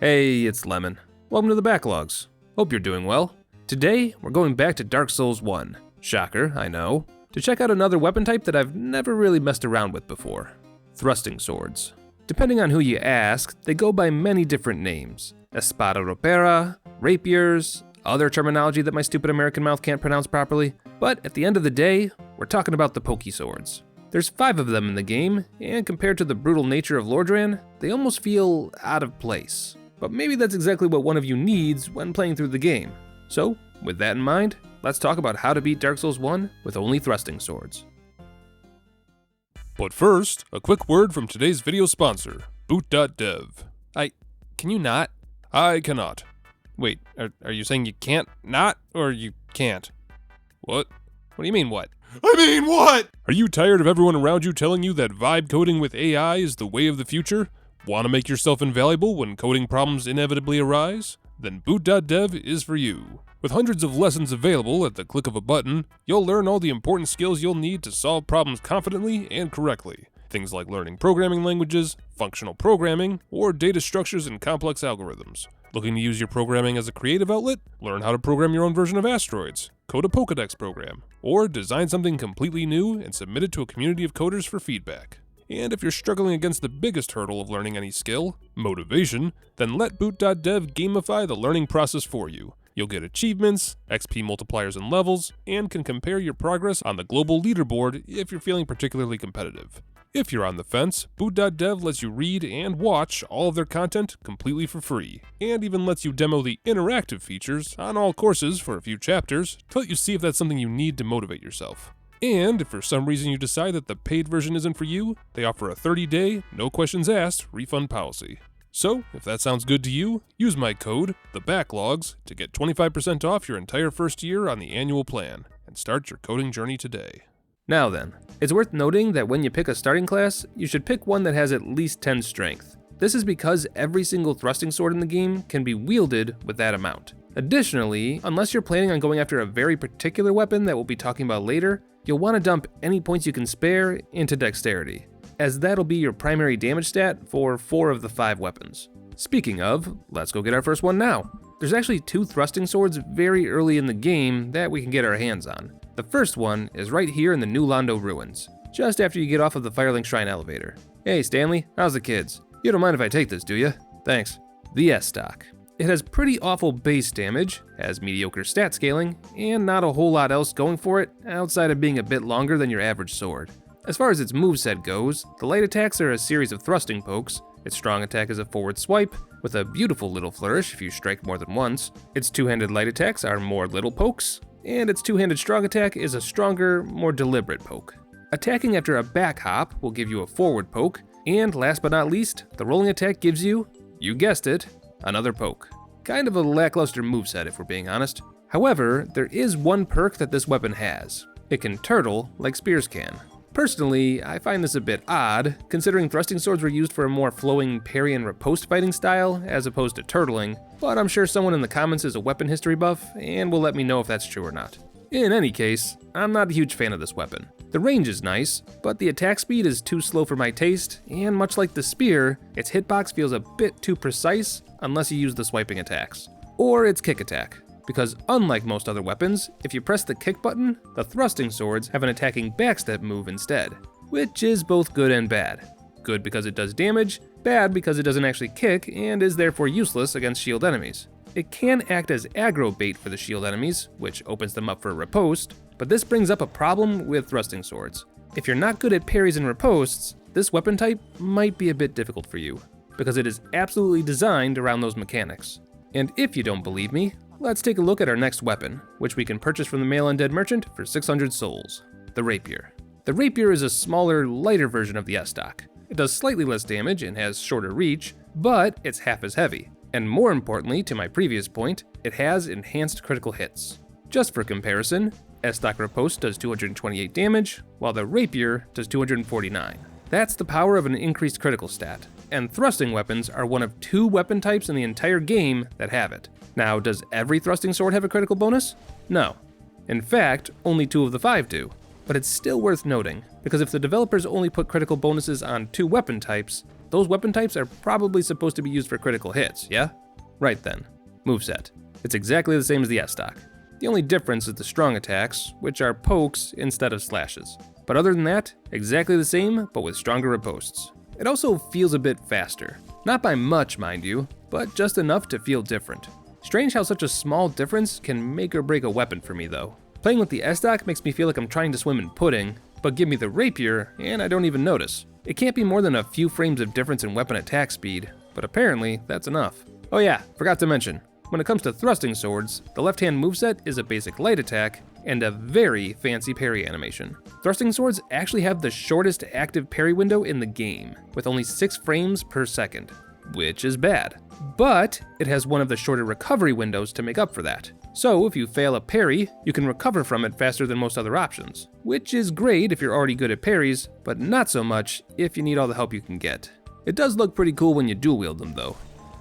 Hey, it's Lemon. Welcome to the Backlogs. Hope you're doing well. Today, we're going back to Dark Souls 1. Shocker, I know. To check out another weapon type that I've never really messed around with before. Thrusting swords. Depending on who you ask, they go by many different names. Espada Rapier, rapiers, other terminology that my stupid American mouth can't pronounce properly. But at the end of the day, we're talking about the pokey swords. There's 5 of them in the game, and compared to the brutal nature of Lordran, they almost feel out of place. But maybe that's exactly what one of you needs when playing through the game. So, with that in mind, let's talk about how to beat Dark Souls 1 with only thrusting swords. But first, a quick word from today's video sponsor, Boot.dev. Can you not? I cannot. Wait, are you saying you can't not, or you can't? What? What do you mean what? I mean what? Are you tired of everyone around you telling you that vibe coding with AI is the way of the future? Want to make yourself invaluable when coding problems inevitably arise? Then Boot.dev is for you. With hundreds of lessons available at the click of a button, you'll learn all the important skills you'll need to solve problems confidently and correctly. Things like learning programming languages, functional programming, or data structures and complex algorithms. Looking to use your programming as a creative outlet? Learn how to program your own version of asteroids, code a Pokédex program, or design something completely new and submit it to a community of coders for feedback. And if you're struggling against the biggest hurdle of learning any skill, motivation, then let Boot.dev gamify the learning process for you. You'll get achievements, XP multipliers and levels, and can compare your progress on the global leaderboard if you're feeling particularly competitive. If you're on the fence, Boot.dev lets you read and watch all of their content completely for free, and even lets you demo the interactive features on all courses for a few chapters to let you see if that's something you need to motivate yourself. And if for some reason you decide that the paid version isn't for you, they offer a 30-day, no questions asked refund policy. So, if that sounds good to you, use my code, TheBacklogs, to get 25% off your entire first year on the annual plan, and start your coding journey today. Now then, it's worth noting that when you pick a starting class, you should pick one that has at least 10 strength. This is because every single thrusting sword in the game can be wielded with that amount. Additionally, unless you're planning on going after a very particular weapon that we'll be talking about later, you'll want to dump any points you can spare into dexterity, as that'll be your primary damage stat for 4 of the 5 weapons. Speaking of, let's go get our first one now. There's actually 2 thrusting swords very early in the game that we can get our hands on. The first one is right here in the New Londo ruins, just after you get off of the Firelink Shrine elevator. Hey Stanley, how's the kids? You don't mind if I take this, do you? Thanks. The S-Stock. It has pretty awful base damage, has mediocre stat scaling, and not a whole lot else going for it outside of being a bit longer than your average sword. As far as its moveset goes, the light attacks are a series of thrusting pokes, its strong attack is a forward swipe, with a beautiful little flourish if you strike more than once, its two-handed light attacks are more little pokes, and its two-handed strong attack is a stronger, more deliberate poke. Attacking after a back hop will give you a forward poke, and last but not least, the rolling attack gives you, you guessed it, another poke. Kind of a lackluster moveset if we're being honest. However, there is one perk that this weapon has. It can turtle like spears can. Personally, I find this a bit odd, considering thrusting swords were used for a more flowing parry and riposte fighting style as opposed to turtling, but I'm sure someone in the comments is a weapon history buff and will let me know if that's true or not. In any case, I'm not a huge fan of this weapon. The range is nice, but the attack speed is too slow for my taste, and much like the spear, its hitbox feels a bit too precise unless you use the swiping attacks. Or its kick attack, because unlike most other weapons, if you press the kick button, the thrusting swords have an attacking backstep move instead, which is both good and bad. Good because it does damage, bad because it doesn't actually kick and is therefore useless against shield enemies. It can act as aggro bait for the shield enemies, which opens them up for riposte, but this brings up a problem with thrusting swords. If you're not good at parries and ripostes, this weapon type might be a bit difficult for you, because it is absolutely designed around those mechanics. And if you don't believe me, let's take a look at our next weapon, which we can purchase from the Male Undead Merchant for 600 souls, the Rapier. The Rapier is a smaller, lighter version of the S-Stock. It does slightly less damage and has shorter reach, but it's half as heavy. And more importantly, to my previous point, it has enhanced critical hits. Just for comparison, S-Stock Riposte does 228 damage, while the Rapier does 249. That's the power of an increased critical stat, and thrusting weapons are one of 2 weapon types in the entire game that have it. Now, does every thrusting sword have a critical bonus? No. In fact, only 2 of the 5 do. but it's still worth noting, because if the developers only put critical bonuses on 2 weapon types, those weapon types are probably supposed to be used for critical hits, yeah? Right then. Moveset. It's exactly the same as the S-Stock. The only difference is the strong attacks, which are pokes instead of slashes. But other than that, exactly the same, but with stronger ripostes. It also feels a bit faster. Not by much, mind you, but just enough to feel different. Strange how such a small difference can make or break a weapon for me though. Playing with the S-Stock makes me feel like I'm trying to swim in pudding, but give me the Rapier and I don't even notice. It can't be more than a few frames of difference in weapon attack speed, but apparently that's enough. Oh yeah, forgot to mention, when it comes to thrusting swords, the left-hand moveset is a basic light attack and a very fancy parry animation. Thrusting swords actually have the shortest active parry window in the game, with only 6 frames per second, which is bad. But it has one of the shorter recovery windows to make up for that. So if you fail a parry, you can recover from it faster than most other options, which is great if you're already good at parries, but not so much if you need all the help you can get. It does look pretty cool when you dual wield them though.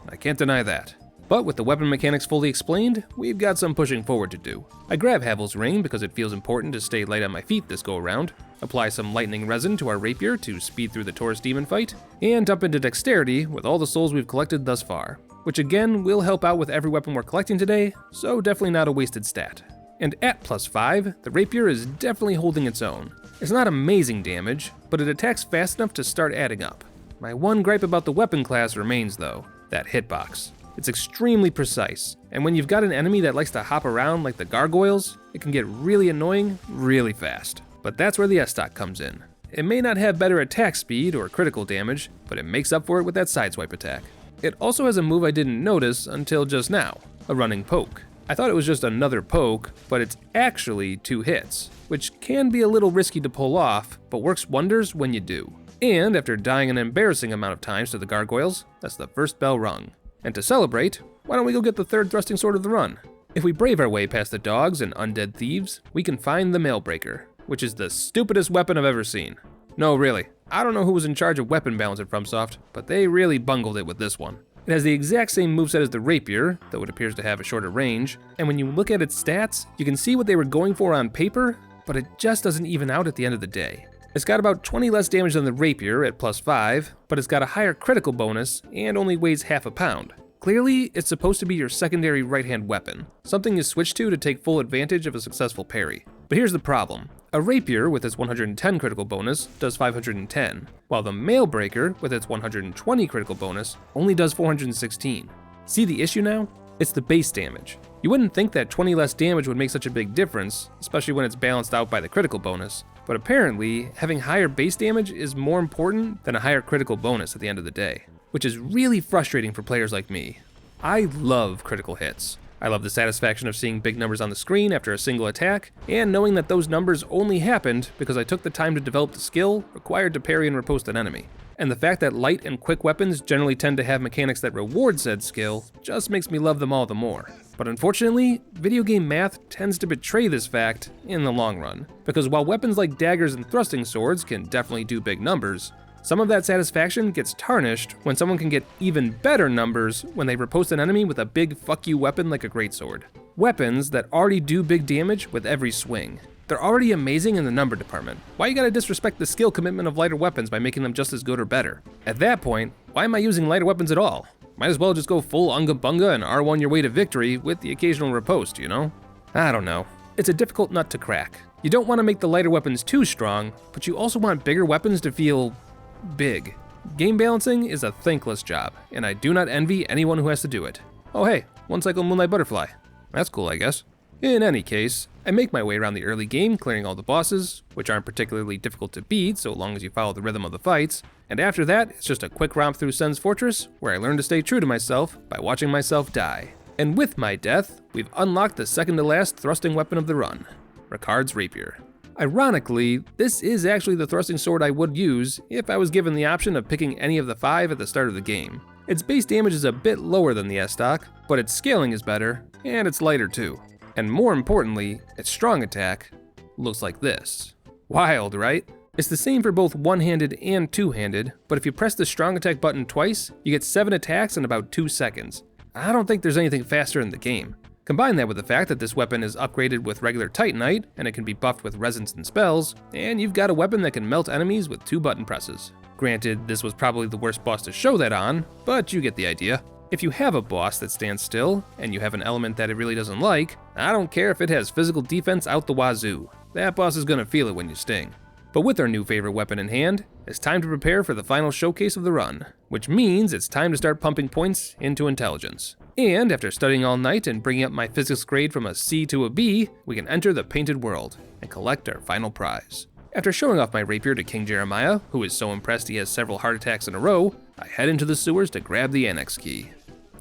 I can't deny that. But with the weapon mechanics fully explained, we've got some pushing forward to do. I grab Havel's ring because it feels important to stay light on my feet this go around, apply some lightning resin to our rapier to speed through the Taurus demon fight, and dump into dexterity with all the souls we've collected thus far, which again will help out with every weapon we're collecting today, so definitely not a wasted stat. And at +5, the rapier is definitely holding its own. It's not amazing damage, but it attacks fast enough to start adding up. My one gripe about the weapon class remains though, that hitbox. It's extremely precise, and when you've got an enemy that likes to hop around like the gargoyles, it can get really annoying really fast. But that's where the S-Stock comes in. It may not have better attack speed or critical damage, but it makes up for it with that sideswipe attack. It also has a move I didn't notice until just now, a running poke. I thought it was just another poke, but it's actually 2 hits, which can be a little risky to pull off, but works wonders when you do. And after dying an embarrassing amount of times to the gargoyles, that's the first bell rung. And to celebrate, why don't we go get the 3rd thrusting sword of the run? If we brave our way past the dogs and undead thieves, we can find the Mailbreaker, which is the stupidest weapon I've ever seen. No, really, I don't know who was in charge of weapon balance at FromSoft, but they really bungled it with this one. It has the exact same moveset as the Rapier, though it appears to have a shorter range, and when you look at its stats, you can see what they were going for on paper, but it just doesn't even out at the end of the day. It's got about 20 less damage than the Rapier at +5, but it's got a higher critical bonus and only weighs half a pound. Clearly, it's supposed to be your secondary right-hand weapon, something you switch to take full advantage of a successful parry. But here's the problem. A Rapier with its 110 critical bonus does 510, while the Mailbreaker with its 120 critical bonus only does 416. See the issue now? It's the base damage. You wouldn't think that 20 less damage would make such a big difference, especially when it's balanced out by the critical bonus, but apparently, having higher base damage is more important than a higher critical bonus at the end of the day, which is really frustrating for players like me. I love critical hits. I love the satisfaction of seeing big numbers on the screen after a single attack, and knowing that those numbers only happened because I took the time to develop the skill required to parry and riposte an enemy. And the fact that light and quick weapons generally tend to have mechanics that reward said skill just makes me love them all the more. But unfortunately, video game math tends to betray this fact in the long run, because while weapons like daggers and thrusting swords can definitely do big numbers, some of that satisfaction gets tarnished when someone can get even better numbers when they riposte an enemy with a big fuck you weapon like a greatsword. Weapons that already do big damage with every swing. They're already amazing in the number department. Why you gotta disrespect the skill commitment of lighter weapons by making them just as good or better? At that point, why am I using lighter weapons at all? Might as well just go full Unga Bunga and R1 your way to victory with the occasional riposte, you know? I don't know. It's a difficult nut to crack. You don't want to make the lighter weapons too strong, but you also want bigger weapons to feel big. Game balancing is a thankless job, and I do not envy anyone who has to do it. Oh hey, one cycle Moonlight Butterfly. That's cool, I guess. In any case, I make my way around the early game, clearing all the bosses, which aren't particularly difficult to beat so long as you follow the rhythm of the fights, and after that, it's just a quick romp through Sen's Fortress, where I learn to stay true to myself by watching myself die. And with my death, we've unlocked the second to last thrusting weapon of the run, Ricard's Rapier. Ironically, this is actually the thrusting sword I would use if I was given the option of picking any of the 5 at the start of the game. Its base damage is a bit lower than the S-Stock, but its scaling is better, and it's lighter too. And more importantly, its strong attack looks like this. Wild, right? It's the same for both one-handed and two-handed, but if you press the strong attack button twice, you get 7 attacks in about 2 seconds. I don't think there's anything faster in the game. Combine that with the fact that this weapon is upgraded with regular Titanite, and it can be buffed with resins and spells, and you've got a weapon that can melt enemies with 2 button presses. Granted, this was probably the worst boss to show that on, but you get the idea. If you have a boss that stands still, and you have an element that it really doesn't like, I don't care if it has physical defense out the wazoo. That boss is gonna feel it when you sting. But with our new favorite weapon in hand, it's time to prepare for the final showcase of the run, which means it's time to start pumping points into intelligence. And after studying all night and bringing up my physics grade from a C to a B, we can enter the painted world and collect our final prize. After showing off my rapier to King Jeremiah, who is so impressed he has several heart attacks in a row, I head into the sewers to grab the annex key.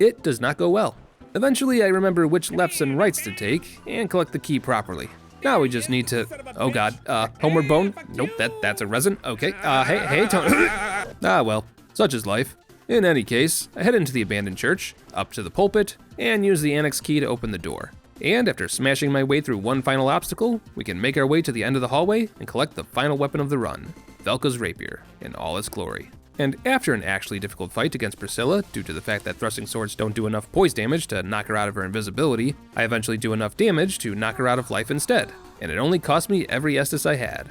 It does not go well. Eventually, I remember which lefts and rights to take and collect the key properly. Now we just need to, oh god, homeward bone? Nope, that's a resin. Okay, hey, Tony. Well, such is life. In any case, I head into the abandoned church, up to the pulpit, and use the annex key to open the door. And after smashing my way through one final obstacle, we can make our way to the end of the hallway and collect the final weapon of the run, Velka's rapier, in all its glory. And after an actually difficult fight against Priscilla, due to the fact that thrusting swords don't do enough poise damage to knock her out of her invisibility, I eventually do enough damage to knock her out of life instead, and it only cost me every Estus I had.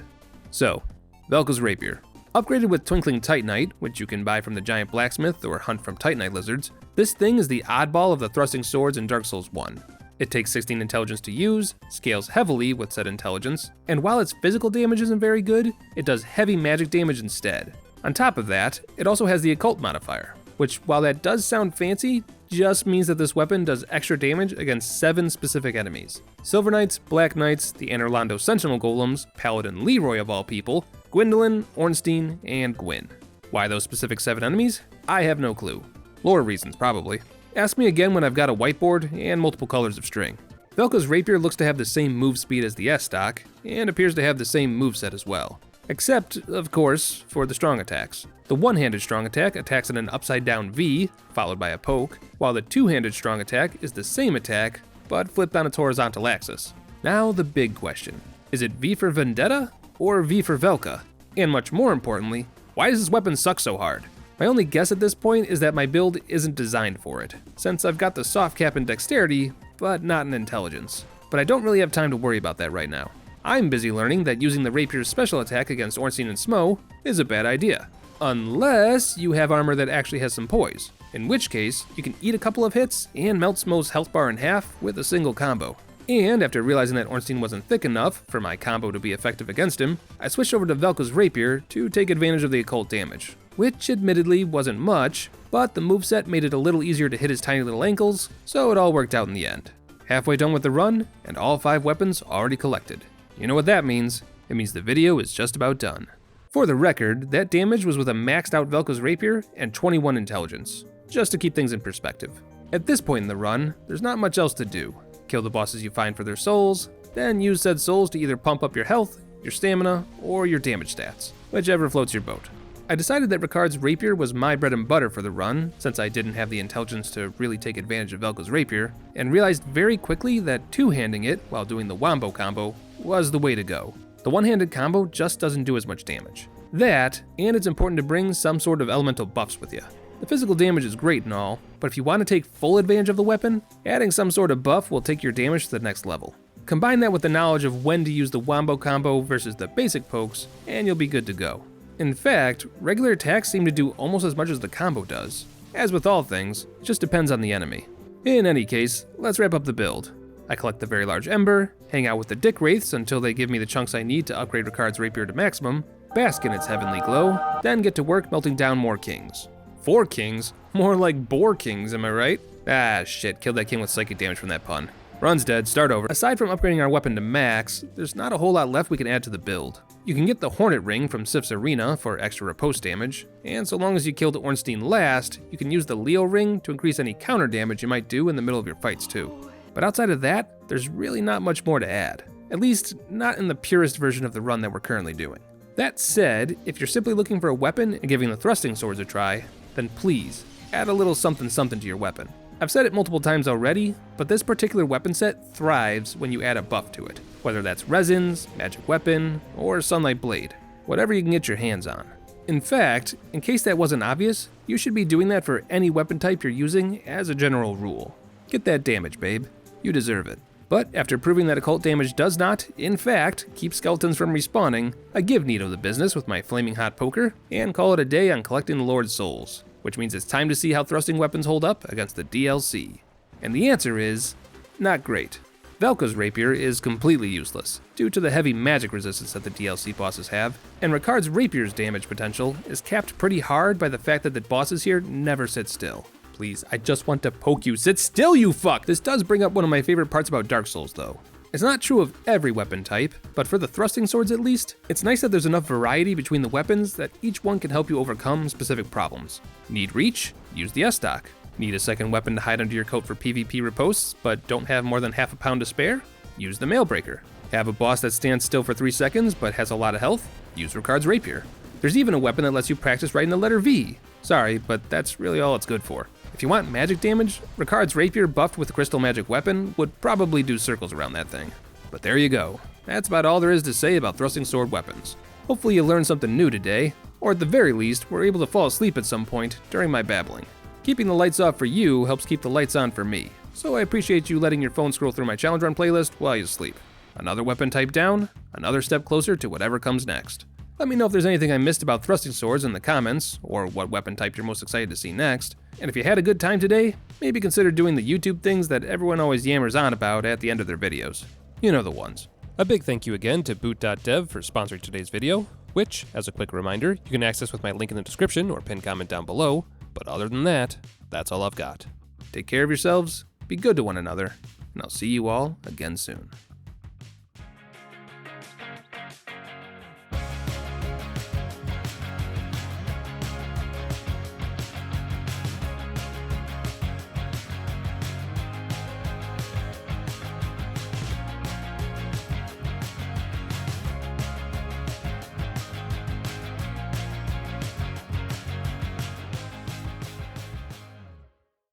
So, Velka's rapier. Upgraded with Twinkling Titanite, which you can buy from the giant blacksmith or hunt from Titanite lizards, this thing is the oddball of the thrusting swords in Dark Souls 1. It takes 16 intelligence to use, scales heavily with said intelligence, and while its physical damage isn't very good, it does heavy magic damage instead. On top of that, it also has the occult modifier, which, while that does sound fancy, just means that this weapon does extra damage against 7 specific enemies. Silver Knights, Black Knights, the Anorlando Sentinel Golems, Paladin Leroy of all people, Gwendolyn, Ornstein, and Gwyn. Why those specific 7 enemies? I have no clue. Lore reasons, probably. Ask me again when I've got a whiteboard and multiple colors of string. Velka's rapier looks to have the same move speed as the S-stock, and appears to have the same moveset as well. Except, of course, for the strong attacks. The one-handed strong attack attacks in an upside-down V, followed by a poke, while the two-handed strong attack is the same attack, but flipped on its horizontal axis. Now the big question. Is it V for Vendetta, or V for Velka? And much more importantly, why does this weapon suck so hard? My only guess at this point is that my build isn't designed for it, since I've got the soft cap in dexterity, but not in intelligence. But I don't really have time to worry about that right now. I'm busy learning that using the rapier's special attack against Ornstein and Smo is a bad idea. Unless you have armor that actually has some poise, in which case you can eat a couple of hits and melt Smo's health bar in half with a single combo. And after realizing that Ornstein wasn't thick enough for my combo to be effective against him, I switched over to Velka's rapier to take advantage of the occult damage, which admittedly wasn't much, but the moveset made it a little easier to hit his tiny little ankles, so it all worked out in the end. Halfway done with the run, and all 5 weapons already collected. You know what that means? It means the video is just about done. For the record, that damage was with a maxed out Velka's rapier and 21 intelligence, just to keep things in perspective. At this point in the run, there's not much else to do. Kill the bosses you find for their souls, then use said souls to either pump up your health, your stamina, or your damage stats, whichever floats your boat. I decided that Ricard's rapier was my bread and butter for the run, since I didn't have the intelligence to really take advantage of Velka's rapier, and realized very quickly that two-handing it while doing the wombo combo was the way to go. The one-handed combo just doesn't do as much damage. That, and it's important to bring some sort of elemental buffs with you. The physical damage is great and all, but if you want to take full advantage of the weapon, adding some sort of buff will take your damage to the next level. Combine that with the knowledge of when to use the wombo combo versus the basic pokes, and you'll be good to go. In fact, regular attacks seem to do almost as much as the combo does. As with all things, it just depends on the enemy. In any case, let's wrap up the build. I collect the very large ember, hang out with the dick wraiths until they give me the chunks I need to upgrade Ricard's rapier to maximum, bask in its heavenly glow, then get to work melting down more kings. 4 kings? More like boar kings, am I right? Ah shit, killed that king with psychic damage from that pun. Run's dead, start over. Aside from upgrading our weapon to max, there's not a whole lot left we can add to the build. You can get the Hornet Ring from Sif's Arena for extra riposte damage, and so long as you killed Ornstein last, you can use the Leo Ring to increase any counter damage you might do in the middle of your fights too. But outside of that, there's really not much more to add. At least, not in the purest version of the run that we're currently doing. That said, if you're simply looking for a weapon and giving the thrusting swords a try, then please, add a little something something to your weapon. I've said it multiple times already, but this particular weapon set thrives when you add a buff to it, whether that's resins, magic weapon, or sunlight blade, whatever you can get your hands on. In fact, in case that wasn't obvious, you should be doing that for any weapon type you're using as a general rule. Get that damage, babe. you deserve it. But after proving that occult damage does not, in fact, keep skeletons from respawning, I give Nito the business with my flaming hot poker and call it a day on collecting the Lord's souls, which means it's time to see how thrusting weapons hold up against the DLC. And the answer is, not great. Velka's rapier is completely useless, due to the heavy magic resistance that the DLC bosses have, and Ricard's rapier's damage potential is capped pretty hard by the fact that the bosses here never sit still. Please, I just want to poke you. Sit still, you fuck! This does bring up one of my favorite parts about Dark Souls, though. It's not true of every weapon type, but for the thrusting swords at least, it's nice that there's enough variety between the weapons that each one can help you overcome specific problems. Need reach? Use the S-Stock. Need a second weapon to hide under your coat for PvP riposts, but don't have more than half a pound to spare? Use the Mailbreaker. Have a boss that stands still for 3 seconds but has a lot of health? Use Ricard's rapier. There's even a weapon that lets you practice writing the letter V. Sorry, but that's really all it's good for. If you want magic damage, Ricard's rapier buffed with a crystal magic weapon would probably do circles around that thing. But there you go. That's about all there is to say about thrusting sword weapons. Hopefully you learned something new today, or at the very least, were able to fall asleep at some point during my babbling. Keeping the lights off for you helps keep the lights on for me, so I appreciate you letting your phone scroll through my challenge run playlist while you sleep. Another weapon type down, another step closer to whatever comes next. Let me know if there's anything I missed about thrusting swords in the comments, or what weapon type you're most excited to see next. And if you had a good time today, maybe consider doing the YouTube things that everyone always yammers on about at the end of their videos. You know the ones. A big thank you again to boot.dev for sponsoring today's video, which, as a quick reminder, you can access with my link in the description or pinned comment down below. But other than that, that's all I've got. Take care of yourselves, be good to one another, and I'll see you all again soon.